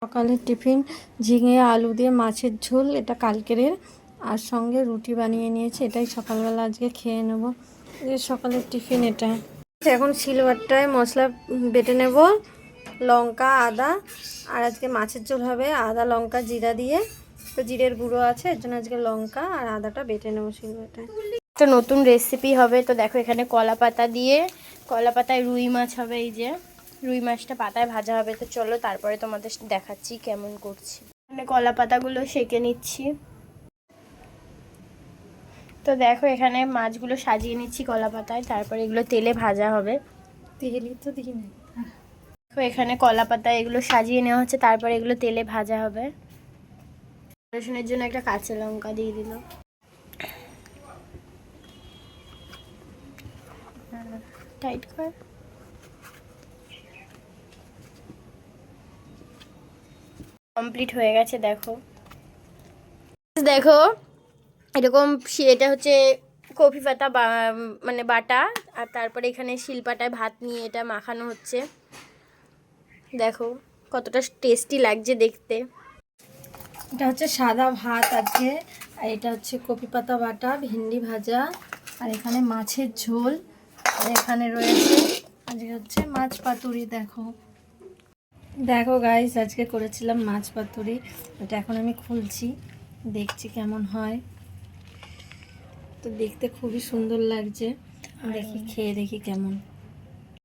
সকালের টিফিন ঝিঙে আলু দিয়ে মাছের ঝোল, এটা কালকের। আর সঙ্গে রুটি বানিয়ে নিয়েছি, এটাই সকালবেলা আজকে খেয়ে নেব। এই সকালের টিফিন এটা। এখন শিলবাটায় মশলা বেটে নেব, লঙ্কা আদা, আর আজকে মাছের ঝোল হবে আদা লঙ্কা জিরা দিয়ে। তো জিরের গুঁড়ো আছে, এর জন্য আজকে লঙ্কা আর আদাটা বেটে নেবো শিলবাটায়। একটা নতুন রেসিপি হবে। তো দেখো এখানে কলা পাতা দিয়ে, কলা পাতায় রুই মাছ হবে। এই যে রুই মাছটা পাতায় ভাজা হবে। তো চলো তারপরে তোমাদের দেখাচ্ছি কেমন করছি। এখানে কলা পাতাগুলো সেঁকে নিচ্ছি। তো দেখো এখানে মাছগুলো সাজিয়ে নিচ্ছি কলা পাতায়, তারপরে এগুলো তেলে ভাজা হবে। তেলই তো দিই না। দেখো এখানে কলা পাতায় এগুলো সাজিয়ে নেওয়া হচ্ছে, তারপরে এগুলো তেলে ভাজা হবে। রসুনের জন্য একটা কাঁচা লঙ্কা দিয়ে দিল। টাইট কর। কমপ্লিট হয়ে গেছে। দেখো দেখো এরকম, এটা হচ্ছে কফি পাতা মানে বাটা, আর তারপরে এখানে শিলপাটায় ভাত নিয়ে এটা মাখানো হচ্ছে। দেখো কতটা টেস্টি লাগছে দেখতে। এটা হচ্ছে সাদা ভাত আজকে, আর এটা হচ্ছে কপি পাতা বাটা, ভেন্ডি ভাজা, আর এখানে মাছের ঝোল, আর এখানে রয়েছে আজকে হচ্ছে মাছ পাতুরি। দেখো দেখো গাইস, আজকে করেছিলাম মাছ পাতুরি। এটা এখন আমি খুলছি, দেখছি কেমন হয়। তো দেখতে খুবই সুন্দর লাগছে, দেখি খেয়ে দেখি কেমন।